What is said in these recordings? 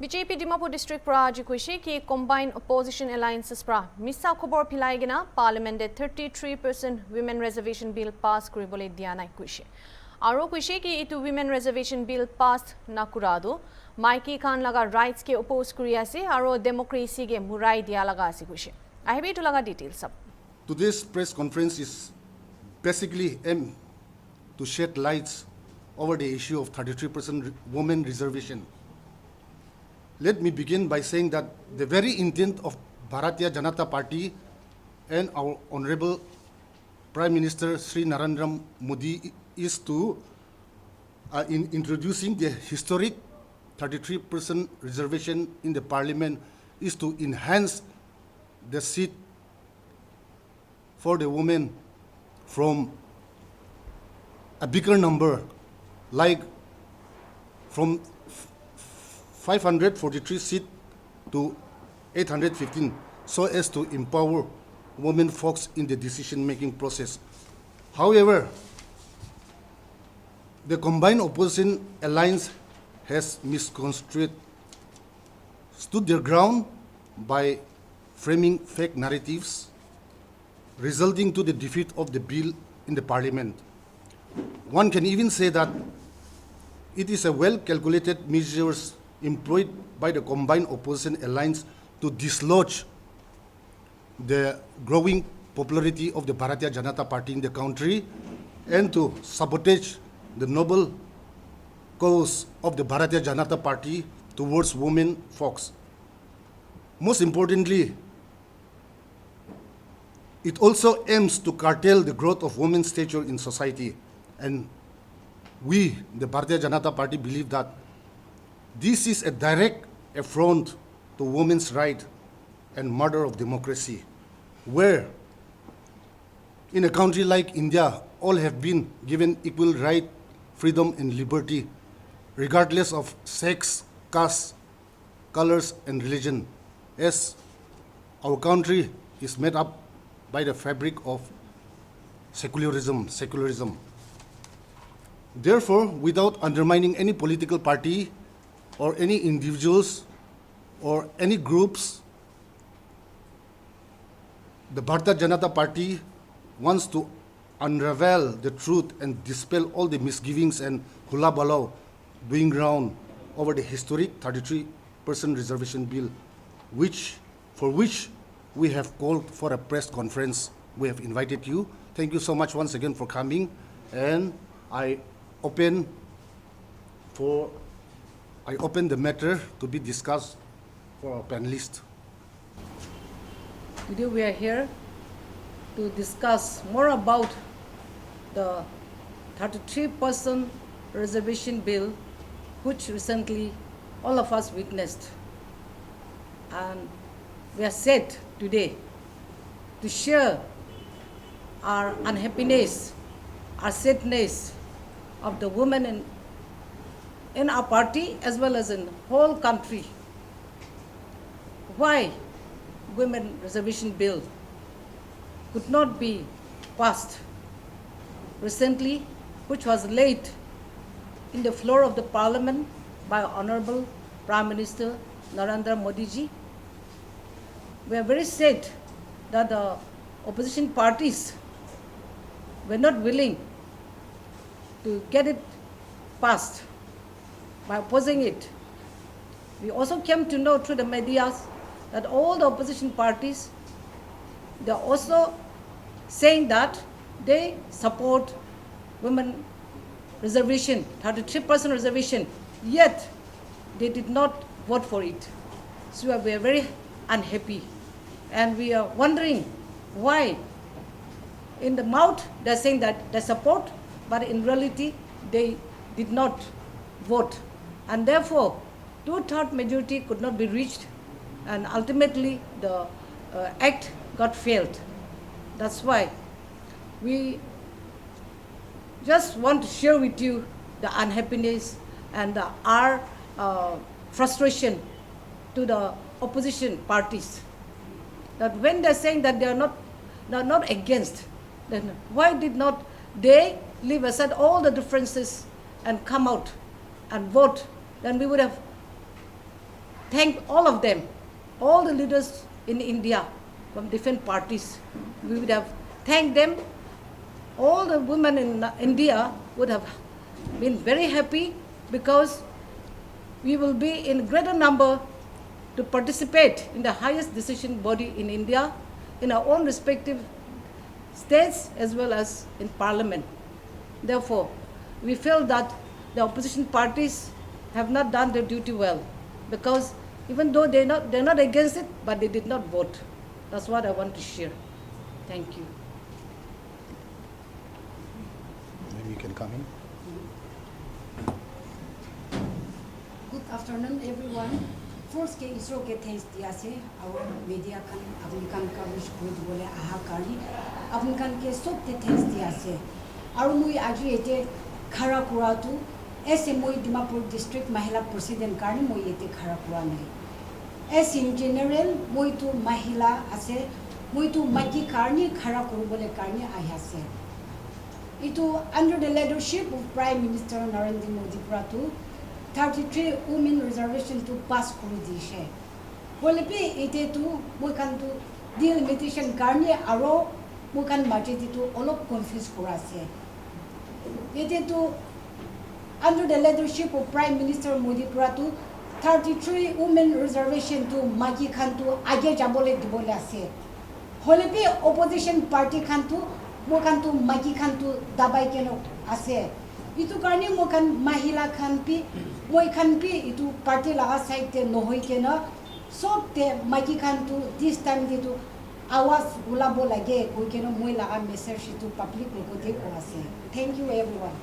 BJP Dimapur District Praji Kushi ki Combined Opposition Alliances pra Misa Khobor Philaigena Parliament 33% Women Reservation Bill pass kuribole dia nai Kushi. Aro Kushi ki itu Women Reservation Bill pass nakurado Maiki Khan laga rights ke oppose kuri ase aro democracy ke murai dia laga ase Kushi. I have to laga details sab. Today's press conference is basically aimed to shed lights over the issue of 33% women reservation. Let me begin by saying that the very intent of Bharatiya Janata Party and our Honorable Prime Minister Sri Narendra Modi is to, in introducing the historic 33% reservation in the Parliament, is to enhance the seat for the women from a bigger number, like from 543 seats to 815, so as to empower women folks in the decision-making process. However, the Combined Opposition Alliance has misconstrued, stood their ground by framing fake narratives, resulting to the defeat of the bill in the Parliament. One can even say that it is a well-calculated measures employed by the Combined Opposition Alliance to dislodge the growing popularity of the Bharatiya Janata Party in the country and to sabotage the noble cause of the Bharatiya Janata Party towards women folks. Most importantly, it also aims to curtail the growth of women's stature in society. And we, the Bharatiya Janata Party, believe that this is a direct affront to women's right and murder of democracy, where in a country like India, all have been given equal right, freedom and liberty, regardless of sex, caste, colors and religion, as our country is made up by the fabric of secularism. Therefore, without undermining any political party or any individuals or any groups, the Bharatiya Janata Party wants to unravel the truth and dispel all the misgivings and hula balau going round over the historic 33% reservation bill, for which we have called for a press conference. We have invited you. Thank you so much once again for coming, and I open the matter to be discussed for our panelists. Today we are here to discuss more about the 33% reservation bill, which recently all of us witnessed. And we are set today to share our unhappiness, our sadness of the women in our party as well as in the whole country. Why women reservation bill could not be passed recently, which was laid in the floor of the Parliament by Honorable Prime Minister Narendra Modi ji. We are very sad that the opposition parties were not willing to get it passed by opposing it. We also came to know through the media that all the opposition parties, they are also saying that they support women reservation, 33% reservation, yet they did not vote for it. So we are very unhappy, and we are wondering why in the mouth they are saying that they support, but in reality they did not vote, and therefore 2/3 majority could not be reached, and ultimately the act got failed. That's why we just want to share with you the unhappiness and our frustration to the opposition parties, that when they're saying that they're not against, then why did not they leave aside all the differences and come out and vote? Then we would have thank all of them, all the leaders in India from different parties. We would have thanked them. All the women in India would have been very happy because we will be in greater number to participate in the highest decision body in India, in our own respective states as well as in parliament. Therefore, we feel that the opposition parties have not done their duty well, because even though they're not against it, but they did not vote. That's what I want to share. Thank you. Maybe you can come in. Good afternoon, everyone. First, ke isro ke thanks diya se our media kan apni coverage koi bole aha karni apni kan ke sob te thanks diya se aru mui aji ete khara kura tu ese moi Dimapur district mahila president karni moi ete khara kura nai as in general moi tu mahila ase moi tu maki karni khara kuru bole karni aha se itu under the leadership of Prime Minister Narendra Modi pratu 33 women reservation to pass kuru dishe. Bolipi ite tu mukan tu delimitation karne aro mukan majeti tu olop confuse kurase. Ite tu under the leadership of Prime Minister Modi pratu 33 women reservation to magi khantu age jabole dibole ase. Bolipi opposition party khantu mukan tu magi khantu dabai keno ase. Itu karne mukan mahila khanpi moi khanpi itu party laga side te nohoi kena sob te magi khantu this time de tu awas ulabo lage koi kena moi laga message to public ko de ko ase. Thank you everyone.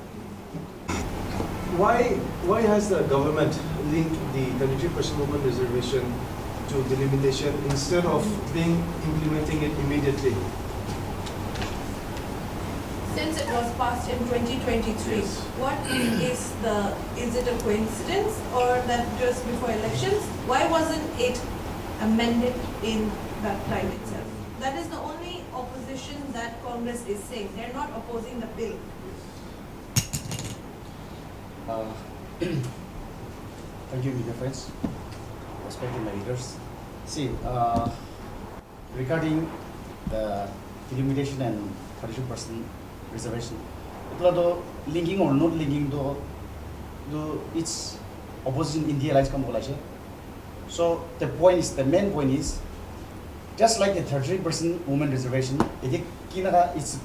Why has the government linked the 33% women reservation to delimitation instead of implementing it immediately? Since it was passed in 2023, Yes. Is it a coincidence or that just before elections? Why wasn't it amended in that time itself? That is the only opposition that Congress is saying. They're not opposing the bill. Thank you, media friends, respected my leaders. See, regarding the delimitation and 32% reservation, linking or not linking it's opposition India lies come. So the main point is, just like the 33% women reservation, it's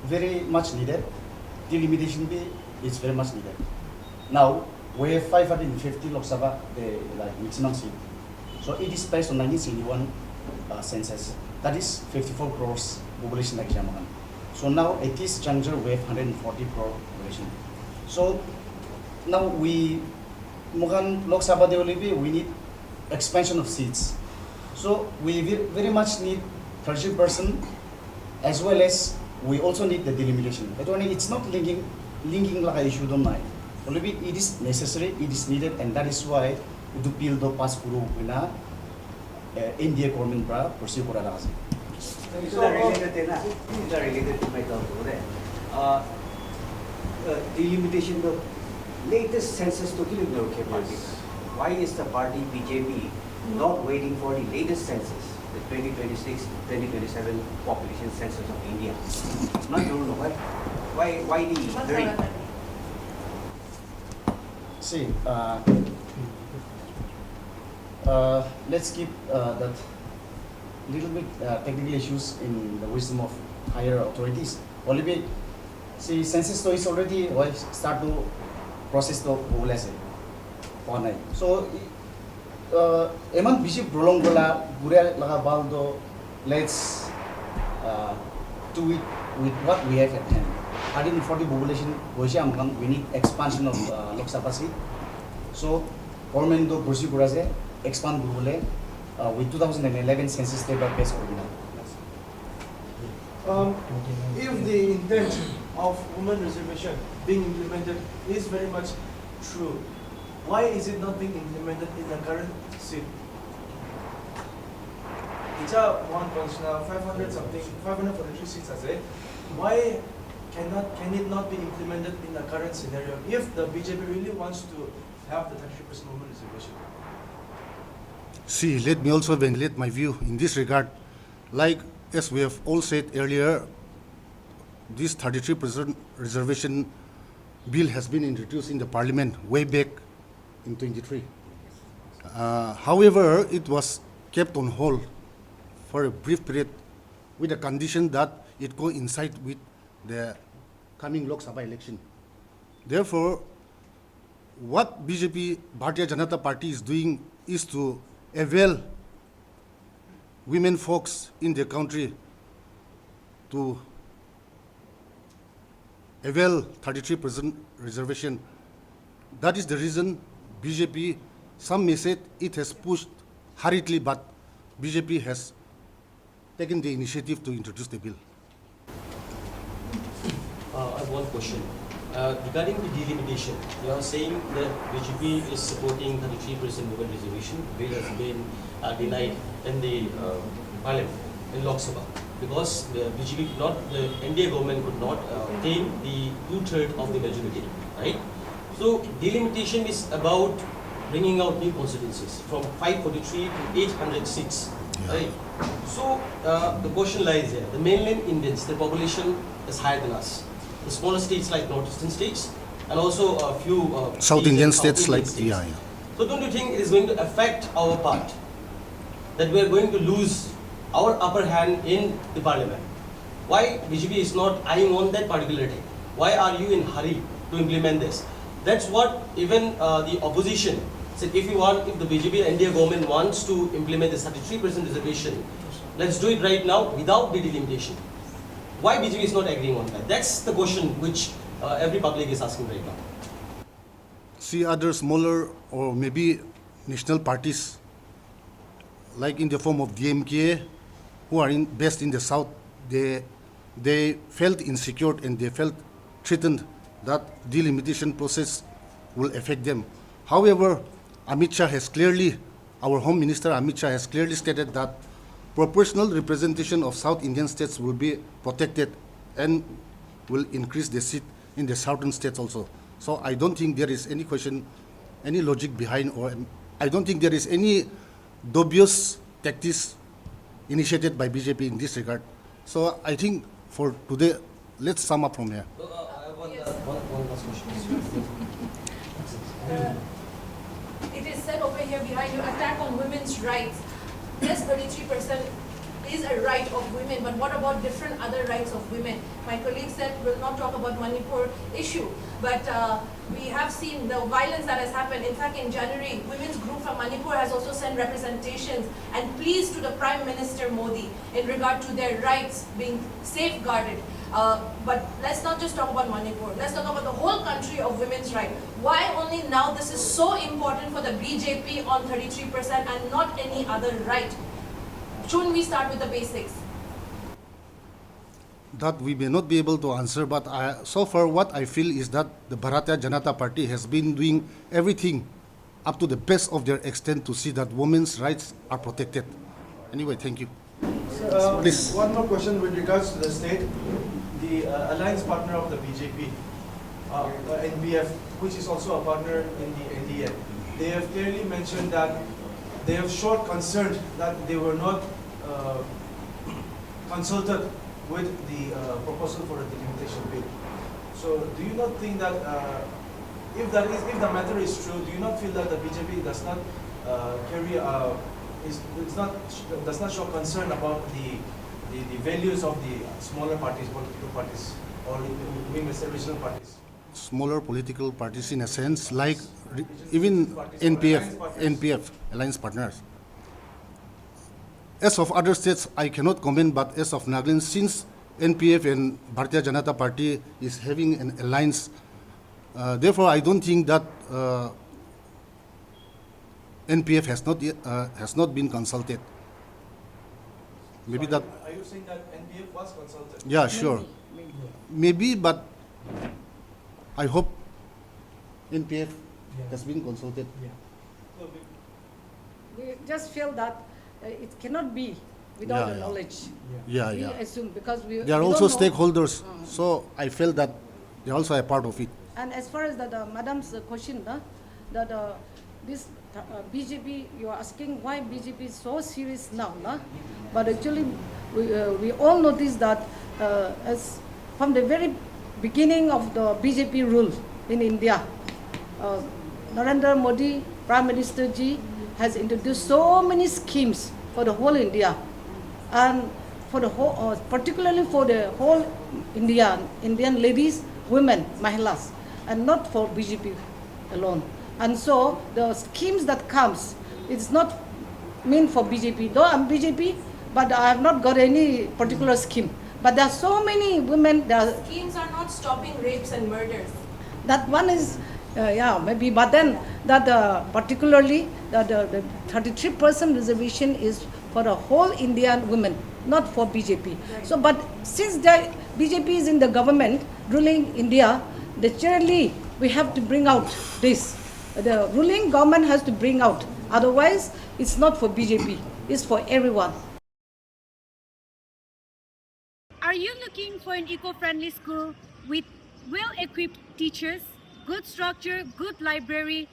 very much needed. Delimitation is very much needed. Now we have 550 Lok Sabha, the maximum seat. So it is based on 1971 census. That is 54 crores population like Jamagan. So now at this juncture we have 140 crore population. So now we Lok Sabha we need expansion of seats. So we very much need 30% as well as we also need the delimitation. It's not linking like issue don't mind. Only it is necessary, it is needed, and that is why the bill do pass kuru na India government pra pursue kora la ase. These are related to my talk over there. Delimitation, the latest census to kill the party. Why is the party BJP not waiting for the latest census, the 2026-2027 population census of India? Not you know why the hurry? See, let's keep that little bit technical issues in the wisdom of higher authorities. Only see, census is already start to process to less. So, eman busy prolong bola gure laga baldo. Let's do it with what we have at hand. 140 population, we need expansion of Lok Sabha seat. So, government do pursue expand with 2011 census database original. If the intent of women reservation being implemented is very much true, why is it not being implemented in the current seat? It's a one point now 543 seats as it. Why can it not be implemented in the current scenario if the BJP really wants to have the 33% women reservation? See, let me also ventilate my view in this regard. Like, as we have all said earlier, this 33% reservation bill has been introduced in the parliament way back in 23. However, it was kept on hold for a brief period with the condition that it coincide with the coming Lok Sabha election. Therefore, what BJP, Bharatiya Janata Party is doing is to avail women folks in the country to avail 33% reservation. That is the reason BJP, some may say it has pushed hurriedly, but BJP has taken the initiative to introduce the bill. I have one question. Regarding the delimitation, you are saying that BJP is supporting 33% women reservation. Bill has been denied in the parliament, in Lok Sabha, because the BJP could not, the NDA government could not obtain the 2/3 of the majority, right? So delimitation is about bringing out new constituencies from 543 to 806, right? So the question lies here. The mainland Indians, the population is higher than us. The smaller states like northeastern states, and also a few South Indian states Indian like, yeah. So don't you think it is going to affect our part? That we are going to lose our upper hand in the parliament? Why BJP is not eyeing on that particular thing? Why are you in hurry to implement this? That's what even the opposition said. If the BJP NDA government wants to implement this 33% reservation, let's do it right now without the delimitation. Why BJP is not agreeing on that? That's the question which every public is asking right now. See, other smaller or maybe national parties, like in the form of DMK, who are based in the south, they felt insecure and they felt threatened that delimitation process will affect them. However, Amit Shah has clearly, our Home Minister Amit Shah has clearly stated that proportional representation of South Indian states will be protected and will increase the seat in the southern states also. So I don't think there is any question, any logic behind, or I don't think there is any dubious tactics initiated by BJP in this regard. So I think for today, let's sum up from here. I have one last question. It is said over here behind you, attack on women's rights. Yes, 33% is a right of women, but what about different other rights of women? My colleague said we'll not talk about Manipur issue, but we have seen the violence that has happened. In fact, in January, women's group from Manipur has also sent representations and pleas to the Prime Minister Modi in regard to their rights being safeguarded. But let's not just talk about Manipur. Let's talk about the whole country of women's rights. Why only now this is so important for the BJP on 33% and not any other right? Shouldn't we start with the basics? That we may not be able to answer, but so far what I feel is that the Bharatiya Janata Party has been doing everything up to the best of their extent to see that women's rights are protected. Anyway, thank you. Please. One more question with regards to the state. The alliance partner of the BJP, NBF, which is also a partner in the NDA, they have clearly mentioned that they have showed concern that they were not consulted with the proposal for a delimitation bill. So, do you not think that if the matter is true, do you not feel that the BJP does not does not show concern about the values of the smaller parties, political parties, or women's regional parties? Smaller political parties in a sense, like even NPF, alliance partners. As of other states, I cannot comment, but as of Nagaland, since NPF and Bharatiya Janata Party is having an alliance, therefore I don't think that NPF has not been consulted. Maybe so that. Are you saying that NPF was consulted? Yeah, sure. Maybe, but I hope NPF has been consulted. We just feel that it cannot be without Yeah, the yeah. knowledge. Yeah, We yeah. assume because we They are we also don't know. stakeholders, so I felt that they are also a part of it. And as far as the madam's question, that this BJP, you are asking why BJP is so serious now, no? But actually, we all notice that as from the very beginning of the BJP rule in India, Narendra Modi, Prime Minister Ji, has introduced so many schemes for the whole India, and for the whole, particularly for the whole Indian ladies, women, mahilas, and not for BJP alone. And so the schemes that comes, it's not meant for BJP. Though I'm BJP, but I have not got any particular scheme. But there are so many women. Schemes are not stopping rapes and murders. That one is, maybe. But then that particularly the 33% reservation is for the whole Indian women, not for BJP. Right. So, but since the BJP is in the government ruling India, naturally we have to bring out this. The ruling government has to bring out. Otherwise, it's not for BJP. It's for everyone. Are you looking for an eco-friendly school with well-equipped teachers, good structure, good library,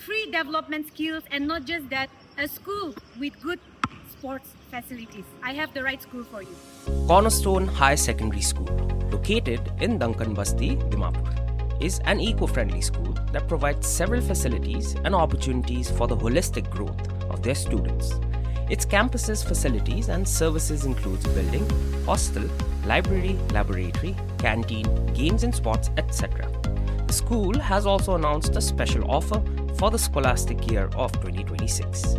free development skills, and not just that, a school with good sports facilities? I have the right school for you. Cornerstone High Secondary School, located in Duncan Basti, Dimapur, is an eco-friendly school that provides several facilities and opportunities for the holistic growth of their students. Its campus's facilities and services includes building, hostel, library, laboratory, canteen, games and sports, etc. The school has also announced a special offer for the scholastic year of 2026.